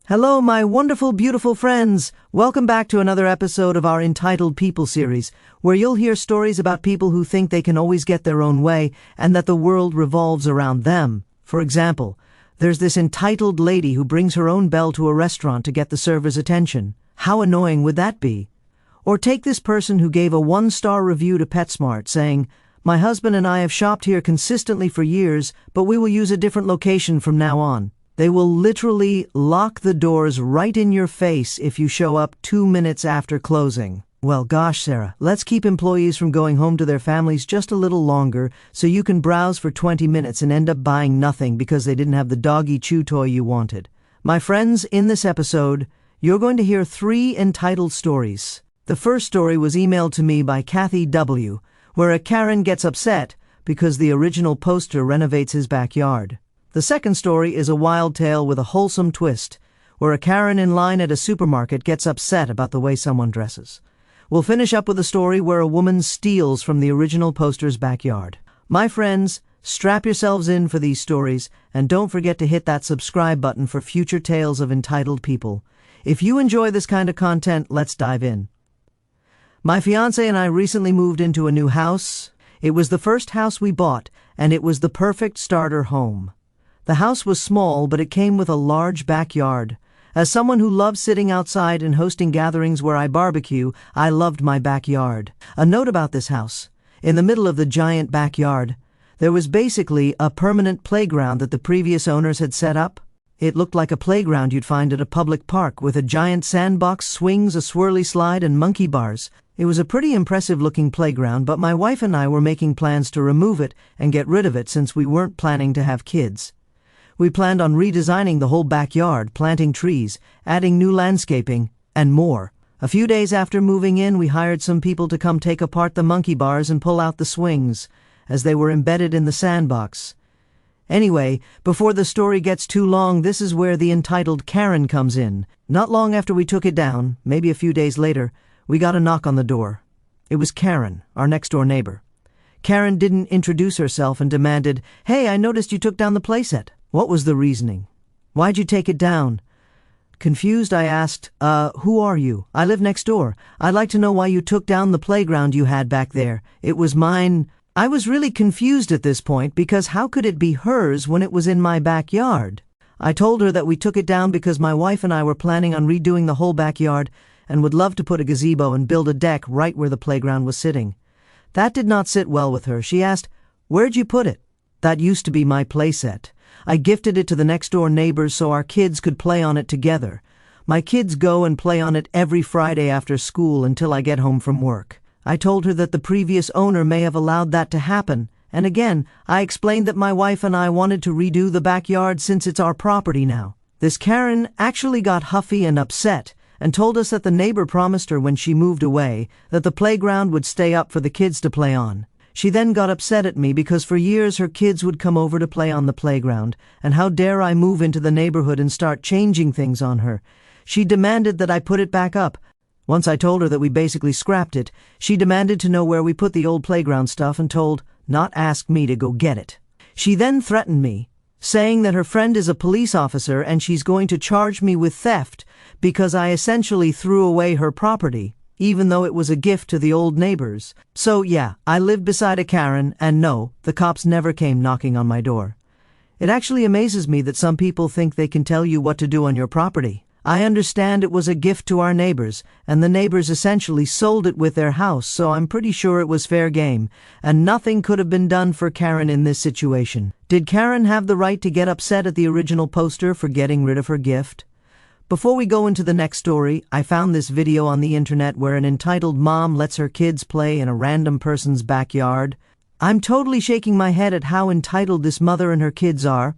Hello, my wonderful, beautiful friends. Welcome back to another episode of our Entitled People series, where you'll hear stories about people who think they can always get their own way and that the world revolves around them. For example, there's this entitled lady who brings her own bell to a restaurant to get the server's attention. How annoying would that be? Or take this person who gave a 1-star review to PetSmart saying, "My husband and I have shopped here consistently for years, but we will use a different location from now on." They will literally lock the doors right in your face if you show up 2 minutes after closing. Well, gosh, Sarah, let's keep employees from going home to their families just a little longer so you can browse for 20 minutes and end up buying nothing because they didn't have the doggy chew toy you wanted. My friends, in this episode, you're going to hear 3 entitled stories. The first story was emailed to me by Kathy W., where a Karen gets upset because the original poster renovates his backyard. The second story is a wild tale with a wholesome twist, where a Karen in line at a supermarket gets upset about the way someone dresses. We'll finish up with a story where a woman steals from the original poster's backyard. My friends, strap yourselves in for these stories, and don't forget to hit that subscribe button for future tales of entitled people. If you enjoy this kind of content, let's dive in. My fiancé and I recently moved into a new house. It was the first house we bought, and it was the perfect starter home. The house was small, but it came with a large backyard. As someone who loves sitting outside and hosting gatherings where I barbecue, I loved my backyard. A note about this house. In the middle of the giant backyard, there was basically a permanent playground that the previous owners had set up. It looked like a playground you'd find at a public park with a giant sandbox, swings, a swirly slide, and monkey bars. It was a pretty impressive-looking playground, but my wife and I were making plans to remove it and get rid of it since we weren't planning to have kids. We planned on redesigning the whole backyard, planting trees, adding new landscaping, and more. A few days after moving in, we hired some people to come take apart the monkey bars and pull out the swings, as they were embedded in the sandbox. Anyway, before the story gets too long, this is where the entitled Karen comes in. Not long after we took it down, maybe a few days later, we got a knock on the door. It was Karen, our next-door neighbor. Karen didn't introduce herself and demanded, "Hey, I noticed you took down the playset." What was the reasoning? Why'd you take it down? Confused, I asked, who are you? I live next door. I'd like to know why you took down the playground you had back there. It was mine. I was really confused at this point because how could it be hers when it was in my backyard? I told her that we took it down because my wife and I were planning on redoing the whole backyard and would love to put a gazebo and build a deck right where the playground was sitting. That did not sit well with her. She asked, "Where'd you put it?" "That used to be my playset. I gifted it to the next-door neighbors so our kids could play on it together. My kids go and play on it every Friday after school until I get home from work." I told her that the previous owner may have allowed that to happen, and again, I explained that my wife and I wanted to redo the backyard since it's our property now. This Karen actually got huffy and upset and told us that the neighbor promised her when she moved away that the playground would stay up for the kids to play on. She then got upset at me because for years her kids would come over to play on the playground, and how dare I move into the neighborhood and start changing things on her. She demanded that I put it back up. Once I told her that we basically scrapped it, she demanded to know where we put the old playground stuff and not ask me to go get it. She then threatened me, saying that her friend is a police officer and she's going to charge me with theft because I essentially threw away her property, even though it was a gift to the old neighbors. So yeah, I lived beside a Karen, and no, the cops never came knocking on my door. It actually amazes me that some people think they can tell you what to do on your property. I understand it was a gift to our neighbors, and the neighbors essentially sold it with their house, so I'm pretty sure it was fair game, and nothing could have been done for Karen in this situation. Did Karen have the right to get upset at the original poster for getting rid of her gift? Before we go into the next story, I found this video on the internet where an entitled mom lets her kids play in a random person's backyard. I'm totally shaking my head at how entitled this mother and her kids are.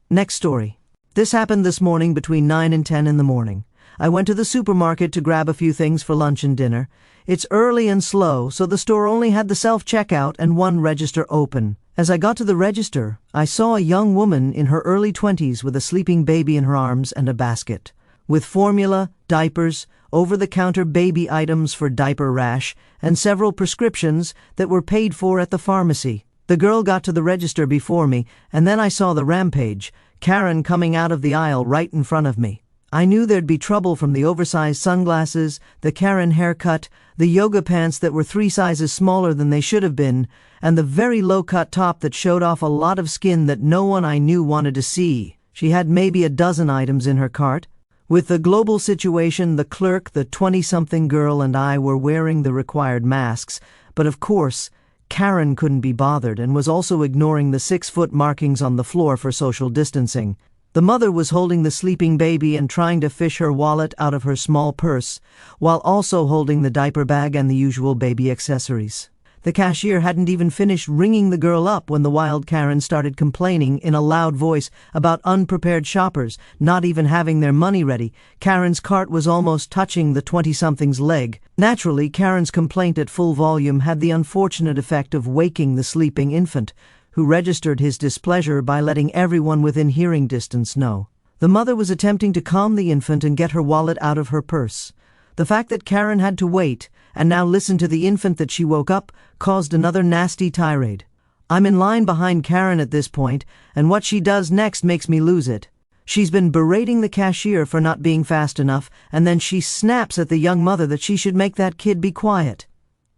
Next story. This happened this morning between 9 and 10 in the morning. I went to the supermarket to grab a few things for lunch and dinner. It's early and slow, so the store only had the self-checkout and one register open. As I got to the register, I saw a young woman in her early 20s with a sleeping baby in her arms and a basket, with formula, diapers, over-the-counter baby items for diaper rash, and several prescriptions that were paid for at the pharmacy. The girl got to the register before me, and then I saw the rampage, Karen coming out of the aisle right in front of me. I knew there'd be trouble from the oversized sunglasses, the Karen haircut, the yoga pants that were 3 sizes smaller than they should have been, and the very low-cut top that showed off a lot of skin that no one I knew wanted to see. She had maybe a dozen items in her cart. With the global situation, the clerk, the 20-something girl, and I were wearing the required masks, but of course, Karen couldn't be bothered and was also ignoring the 6-foot markings on the floor for social distancing. The mother was holding the sleeping baby and trying to fish her wallet out of her small purse, while also holding the diaper bag and the usual baby accessories. The cashier hadn't even finished ringing the girl up when the wild Karen started complaining in a loud voice about unprepared shoppers not even having their money ready. Karen's cart was almost touching the 20-something's leg. Naturally, Karen's complaint at full volume had the unfortunate effect of waking the sleeping infant, who registered his displeasure by letting everyone within hearing distance know. The mother was attempting to calm the infant and get her wallet out of her purse. The fact that Karen had to wait and now listen to the infant that she woke up caused another nasty tirade. I'm in line behind Karen at this point, and what she does next makes me lose it. She's been berating the cashier for not being fast enough, and then she snaps at the young mother that she should make that kid be quiet.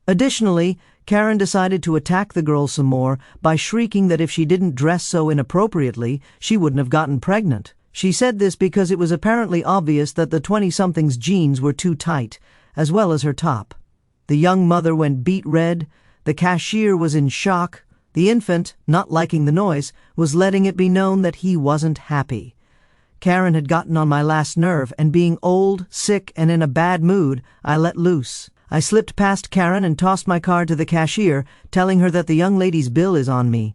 Additionally, Karen decided to attack the girl some more by shrieking that if she didn't dress so inappropriately, she wouldn't have gotten pregnant. She said this because it was apparently obvious that the 20-something's jeans were too tight, as well as her top. The young mother went beet red, the cashier was in shock, the infant, not liking the noise, was letting it be known that he wasn't happy. Karen had gotten on my last nerve, and being old, sick, and in a bad mood, I let loose. I slipped past Karen and tossed my card to the cashier, telling her that the young lady's bill is on me.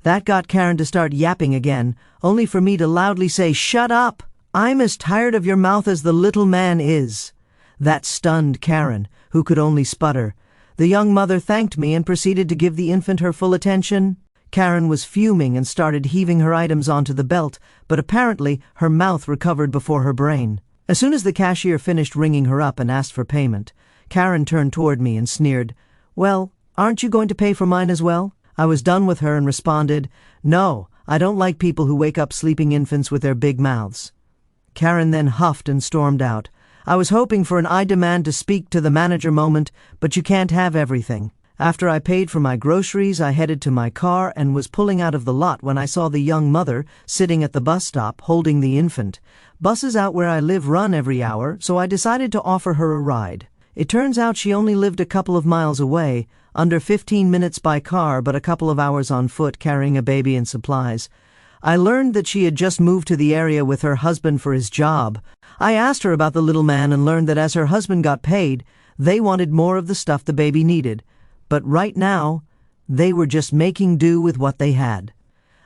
That got Karen to start yapping again, only for me to loudly say, "Shut up! I'm as tired of your mouth as the little man is." That stunned Karen, who could only sputter. The young mother thanked me and proceeded to give the infant her full attention. Karen was fuming and started heaving her items onto the belt, but apparently her mouth recovered before her brain. As soon as the cashier finished ringing her up and asked for payment, Karen turned toward me and sneered, "Well, aren't you going to pay for mine as well?" I was done with her and responded, "No, I don't like people who wake up sleeping infants with their big mouths." Karen then huffed and stormed out. I was hoping for an "I demand to speak to the manager" moment, but you can't have everything. After I paid for my groceries, I headed to my car and was pulling out of the lot when I saw the young mother sitting at the bus stop holding the infant. Buses out where I live run every hour, so I decided to offer her a ride. It turns out she only lived a couple of miles away, under 15 minutes by car but a couple of hours on foot carrying a baby and supplies. I learned that she had just moved to the area with her husband for his job. I asked her about the little man and learned that as her husband got paid, they wanted more of the stuff the baby needed. But right now, they were just making do with what they had.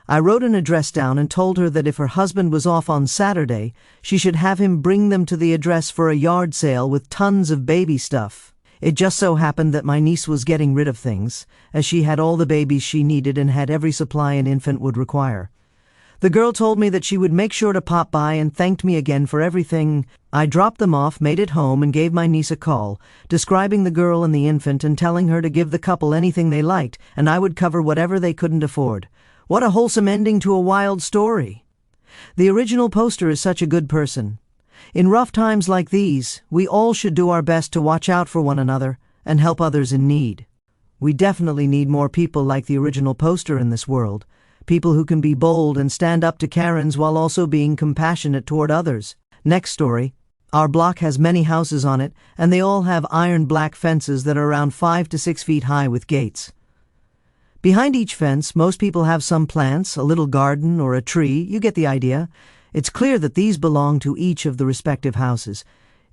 I wrote an address down and told her that if her husband was off on Saturday, she should have him bring them to the address for a yard sale with tons of baby stuff. It just so happened that my niece was getting rid of things, as she had all the babies she needed and had every supply an infant would require. The girl told me that she would make sure to pop by and thanked me again for everything. I dropped them off, made it home, and gave my niece a call, describing the girl and the infant and telling her to give the couple anything they liked, and I would cover whatever they couldn't afford. What a wholesome ending to a wild story. The original poster is such a good person. In rough times like these, we all should do our best to watch out for one another and help others in need. We definitely need more people like the original poster in this world. People who can be bold and stand up to Karens while also being compassionate toward others. Next story. Our block has many houses on it, and they all have iron black fences that are around 5 to 6 feet high with gates. Behind each fence, most people have some plants, a little garden, or a tree. You get the idea. It's clear that these belong to each of the respective houses.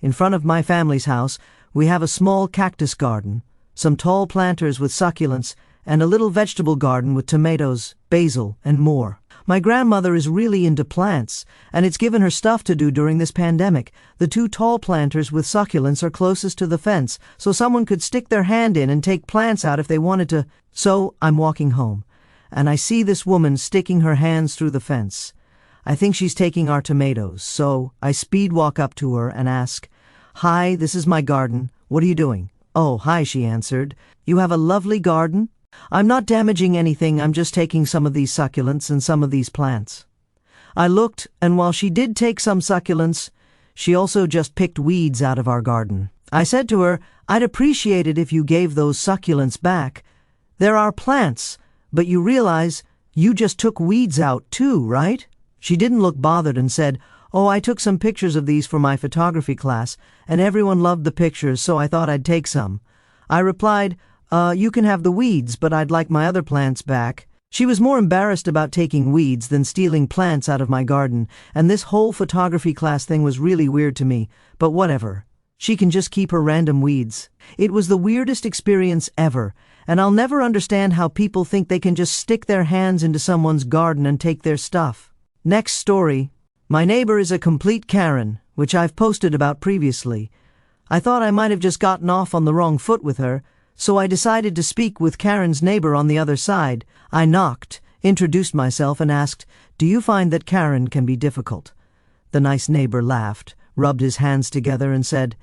In front of my family's house, we have a small cactus garden, some tall planters with succulents, and a little vegetable garden with tomatoes, basil, and more. My grandmother is really into plants, and it's given her stuff to do during this pandemic. The 2 tall planters with succulents are closest to the fence, so someone could stick their hand in and take plants out if they wanted to. So I'm walking home, and I see this woman sticking her hands through the fence. I think she's taking our tomatoes, so I speed walk up to her and ask, "Hi, this is my garden. What are you doing?" "Oh, hi," she answered. "You have a lovely garden?" "I'm not damaging anything, I'm just taking some of these succulents and some of these plants." I looked, and while she did take some succulents, She also just picked weeds out of our garden. I said to her, "I'd appreciate it if you gave those succulents back. They're our plants, but you realize you just took weeds out too, right?" She didn't look bothered and said, "Oh, I took some pictures of these for my photography class, and everyone loved the pictures, so I thought I'd take some." I replied, "You can have the weeds, but I'd like my other plants back." She was more embarrassed about taking weeds than stealing plants out of my garden, and this whole photography class thing was really weird to me, but whatever. She can just keep her random weeds. It was the weirdest experience ever, and I'll never understand how people think they can just stick their hands into someone's garden and take their stuff. Next story. My neighbor is a complete Karen, which I've posted about previously. I thought I might have just gotten off on the wrong foot with her, so I decided to speak with Karen's neighbor on the other side. I knocked, introduced myself, and asked, "Do you find that Karen can be difficult?" The nice neighbor laughed, rubbed his hands together, and said,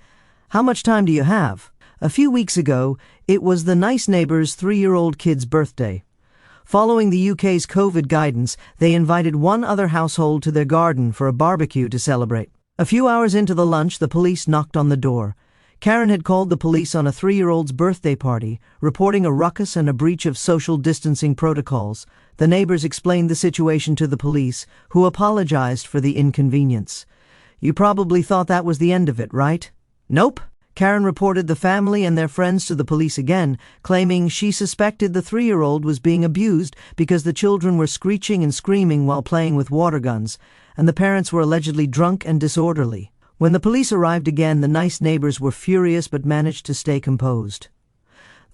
"How much time do you have?" A few weeks ago, it was the nice neighbor's 3-year-old kid's birthday. Following the UK's COVID guidance, they invited one other household to their garden for a barbecue to celebrate. A few hours into the lunch, the police knocked on the door. Karen had called the police on a 3-year-old's birthday party, reporting a ruckus and a breach of social distancing protocols. The neighbors explained the situation to the police, who apologized for the inconvenience. "You probably thought that was the end of it, right?" "Nope." Karen reported the family and their friends to the police again, claiming she suspected the 3-year-old was being abused because the children were screeching and screaming while playing with water guns, and the parents were allegedly drunk and disorderly. When the police arrived again, the nice neighbors were furious but managed to stay composed.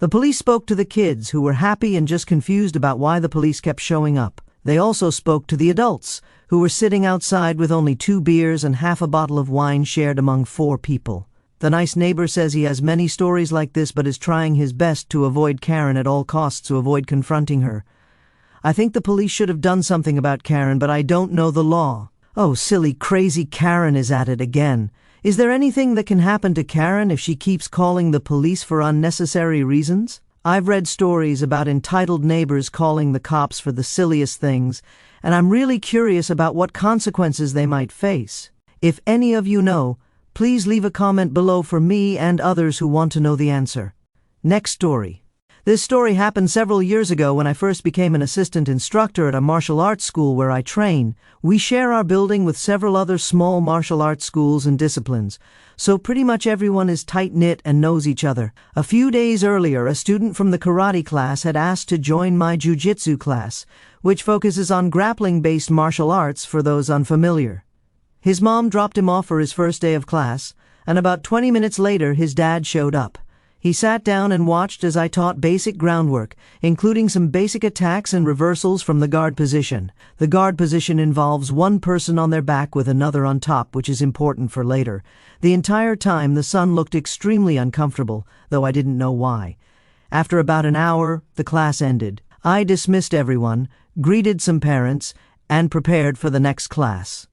The police spoke to the kids, who were happy and just confused about why the police kept showing up. They also spoke to the adults, who were sitting outside with only 2 beers and half a bottle of wine shared among 4 people. The nice neighbor says he has many stories like this but is trying his best to avoid Karen at all costs, to avoid confronting her. "I think the police should have done something about Karen, but I don't know the law." "Oh, silly, crazy Karen is at it again. Is there anything that can happen to Karen if she keeps calling the police for unnecessary reasons?" I've read stories about entitled neighbors calling the cops for the silliest things, and I'm really curious about what consequences they might face. If any of you know, please leave a comment below for me and others who want to know the answer. Next story. This story happened several years ago when I first became an assistant instructor at a martial arts school where I train. We share our building with several other small martial arts schools and disciplines, so pretty much everyone is tight-knit and knows each other. A few days earlier, a student from the karate class had asked to join my jiu-jitsu class, which focuses on grappling-based martial arts for those unfamiliar. His mom dropped him off for his first day of class, and about 20 minutes later his dad showed up. He sat down and watched as I taught basic groundwork, including some basic attacks and reversals from the guard position. The guard position involves one person on their back with another on top, which is important for later. The entire time the son looked extremely uncomfortable, though I didn't know why. After about an hour, the class ended. I dismissed everyone, greeted some parents, and prepared for the next class.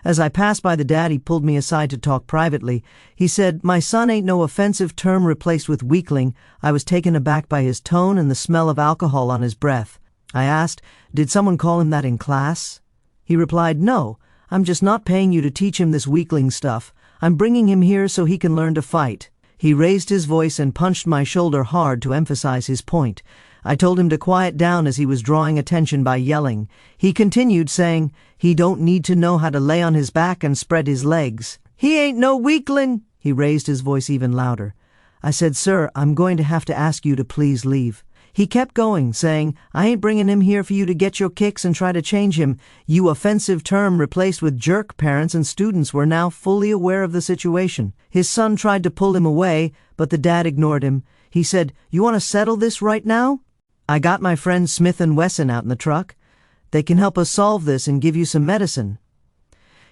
As I passed by the dad, he pulled me aside to talk privately. He said, "My son ain't no offensive term replaced with weakling." I was taken aback by his tone and the smell of alcohol on his breath. I asked, "Did someone call him that in class?" He replied, "No, I'm just not paying you to teach him this weakling stuff. I'm bringing him here so he can learn to fight." He raised his voice and punched my shoulder hard to emphasize his point. I told him to quiet down as he was drawing attention by yelling. He continued, saying, "He don't need to know how to lay on his back and spread his legs. He ain't no weakling." He raised his voice even louder. I said, "Sir, I'm going to have to ask you to please leave." He kept going, saying, "I ain't bringing him here for you to get your kicks and try to change him." You offensive term replaced with jerk. Parents and students were now fully aware of the situation. His son tried to pull him away, but the dad ignored him. He said, "You want to settle this right now?" "I got my friends Smith and Wesson out in the truck. They can help us solve this and give you some medicine."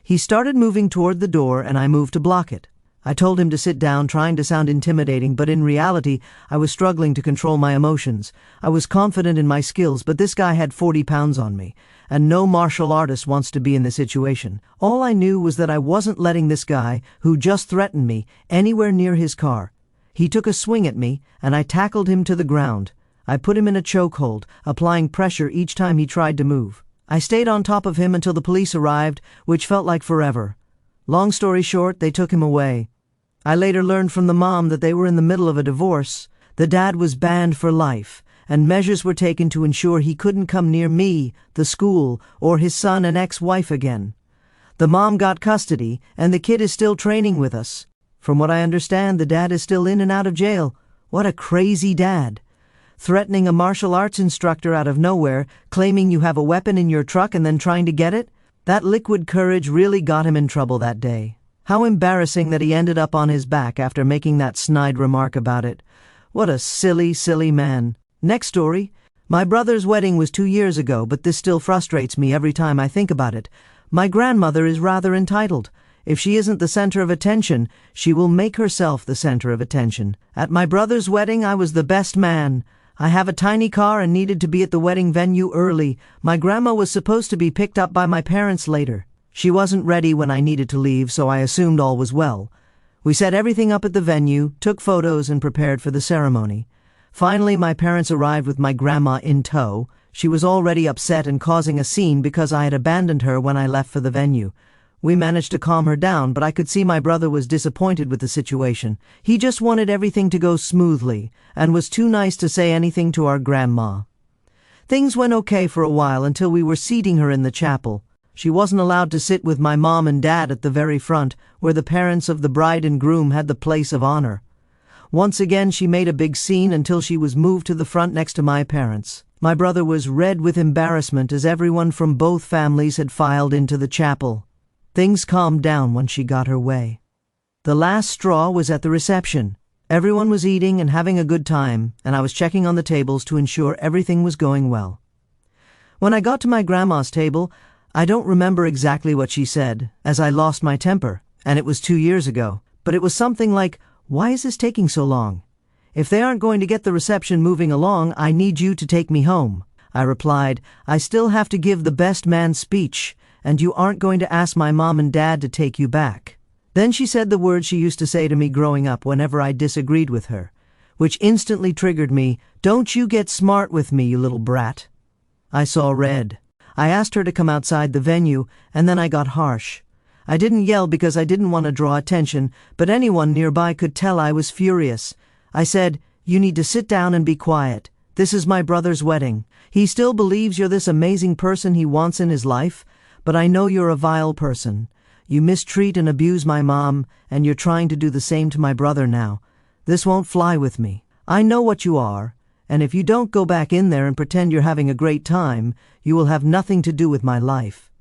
He started moving toward the door, and I moved to block it. I told him to sit down, trying to sound intimidating, but in reality, I was struggling to control my emotions. I was confident in my skills, but this guy had 40 pounds on me, and no martial artist wants to be in this situation. All I knew was that I wasn't letting this guy, who just threatened me, anywhere near his car. He took a swing at me, and I tackled him to the ground. I put him in a chokehold, applying pressure each time he tried to move. I stayed on top of him until the police arrived, which felt like forever. Long story short, they took him away. I later learned from the mom that they were in the middle of a divorce. The dad was banned for life, and measures were taken to ensure he couldn't come near me, the school, or his son and ex-wife again. The mom got custody, and the kid is still training with us. From what I understand, the dad is still in and out of jail. What a crazy dad. Threatening a martial arts instructor out of nowhere, claiming you have a weapon in your truck and then trying to get it? That liquid courage really got him in trouble that day. How embarrassing that he ended up on his back after making that snide remark about it. What a silly, silly man. Next story. My brother's wedding was 2 years ago, but this still frustrates me every time I think about it. My grandmother is rather entitled. If she isn't the center of attention, she will make herself the center of attention. At my brother's wedding, I was the best man. I have a tiny car and needed to be at the wedding venue early. My grandma was supposed to be picked up by my parents later. She wasn't ready when I needed to leave, so I assumed all was well. We set everything up at the venue, took photos, and prepared for the ceremony. Finally, my parents arrived with my grandma in tow. She was already upset and causing a scene because I had abandoned her when I left for the venue. We managed to calm her down, but I could see my brother was disappointed with the situation. He just wanted everything to go smoothly, and was too nice to say anything to our grandma. Things went okay for a while until we were seating her in the chapel. She wasn't allowed to sit with my mom and dad at the very front, where the parents of the bride and groom had the place of honor. Once again, she made a big scene until she was moved to the front next to my parents. My brother was red with embarrassment as everyone from both families had filed into the chapel. Things calmed down when she got her way. The last straw was at the reception. Everyone was eating and having a good time, and I was checking on the tables to ensure everything was going well. When I got to my grandma's table, I don't remember exactly what she said, as I lost my temper, and it was 2 years ago, but it was something like, "Why is this taking so long? If they aren't going to get the reception moving along, I need you to take me home." I replied, "I still have to give the best man speech, and you aren't going to ask my mom and dad to take you back." Then she said the words she used to say to me growing up whenever I disagreed with her, which instantly triggered me, "Don't you get smart with me, you little brat." I saw red. I asked her to come outside the venue, and then I got harsh. I didn't yell because I didn't want to draw attention, but anyone nearby could tell I was furious. I said, "You need to sit down and be quiet. This is my brother's wedding. He still believes you're this amazing person he wants in his life, but I know you're a vile person. You mistreat and abuse my mom, and you're trying to do the same to my brother now. This won't fly with me. I know what you are, and if you don't go back in there and pretend you're having a great time, you will have nothing to do with my life."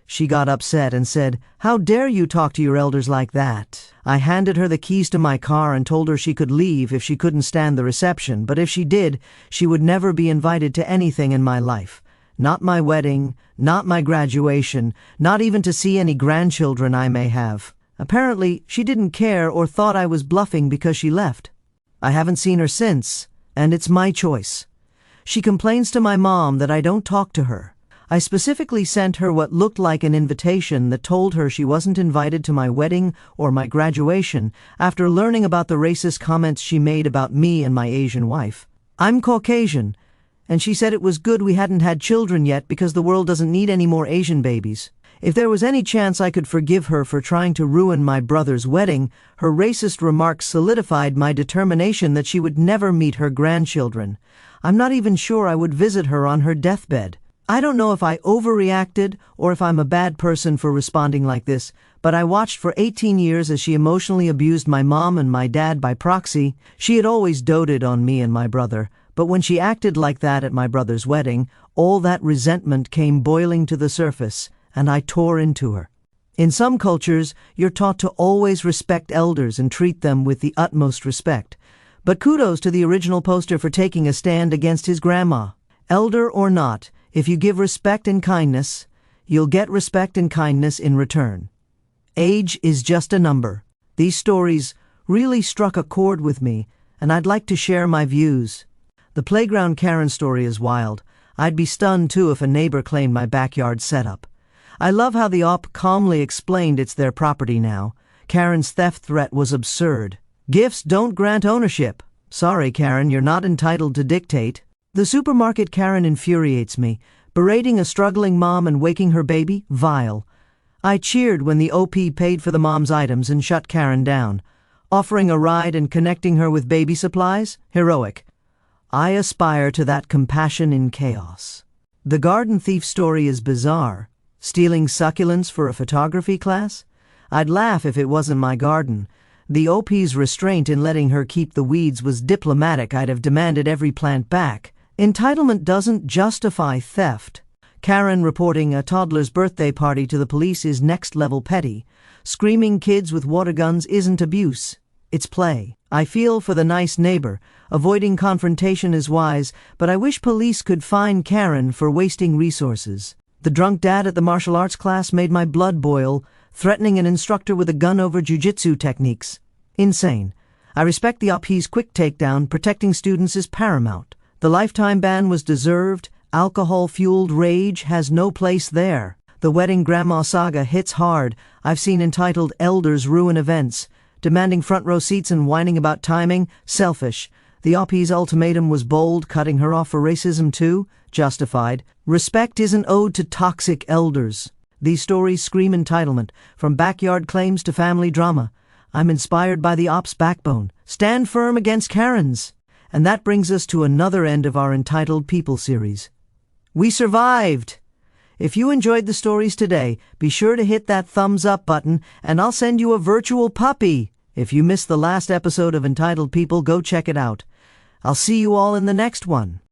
She got upset and said, "How dare you talk to your elders like that?" I handed her the keys to my car and told her she could leave if she couldn't stand the reception, but if she did, she would never be invited to anything in my life. Not my wedding, not my graduation, not even to see any grandchildren I may have. Apparently, she didn't care or thought I was bluffing because she left. I haven't seen her since, and it's my choice. She complains to my mom that I don't talk to her. I specifically sent her what looked like an invitation that told her she wasn't invited to my wedding or my graduation after learning about the racist comments she made about me and my Asian wife. I'm Caucasian, and she said it was good we hadn't had children yet because the world doesn't need any more Asian babies. If there was any chance I could forgive her for trying to ruin my brother's wedding, her racist remarks solidified my determination that she would never meet her grandchildren. I'm not even sure I would visit her on her deathbed. I don't know if I overreacted or if I'm a bad person for responding like this, but I watched for 18 years as she emotionally abused my mom and my dad by proxy. She had always doted on me and my brother, but when she acted like that at my brother's wedding, all that resentment came boiling to the surface, and I tore into her. In some cultures, you're taught to always respect elders and treat them with the utmost respect. But kudos to the original poster for taking a stand against his grandma. Elder or not, if you give respect and kindness, you'll get respect and kindness in return. Age is just a number. These stories really struck a chord with me, and I'd like to share my views. The playground Karen story is wild. I'd be stunned too if a neighbor claimed my backyard setup. I love how the op calmly explained it's their property now. Karen's theft threat was absurd. Gifts don't grant ownership. Sorry, Karen, you're not entitled to dictate. The supermarket Karen infuriates me. Berating a struggling mom and waking her baby? Vile. I cheered when the OP paid for the mom's items and shut Karen down. Offering a ride and connecting her with baby supplies? Heroic. I aspire to that compassion in chaos. The garden thief story is bizarre. Stealing succulents for a photography class? I'd laugh if it wasn't my garden. The OP's restraint in letting her keep the weeds was diplomatic. I'd have demanded every plant back. Entitlement doesn't justify theft. Karen reporting a toddler's birthday party to the police is next-level petty. Screaming kids with water guns isn't abuse. It's play. I feel for the nice neighbor. Avoiding confrontation is wise, but I wish police could fine Karen for wasting resources. The drunk dad at the martial arts class made my blood boil, threatening an instructor with a gun over jiu-jitsu techniques. Insane. I respect the OP's quick takedown. Protecting students is paramount. The lifetime ban was deserved. Alcohol-fueled rage has no place there. The wedding grandma saga hits hard. I've seen entitled elders ruin events. Demanding front row seats and whining about timing? Selfish. The OP's ultimatum was bold, cutting her off for racism too? Justified. Respect isn't owed to toxic elders. These stories scream entitlement, from backyard claims to family drama. I'm inspired by the OP's backbone. Stand firm against Karens. And that brings us to another end of our Entitled People series. We survived! If you enjoyed the stories today, be sure to hit that thumbs up button, and I'll send you a virtual puppy. If you missed the last episode of Entitled People, go check it out. I'll see you all in the next one.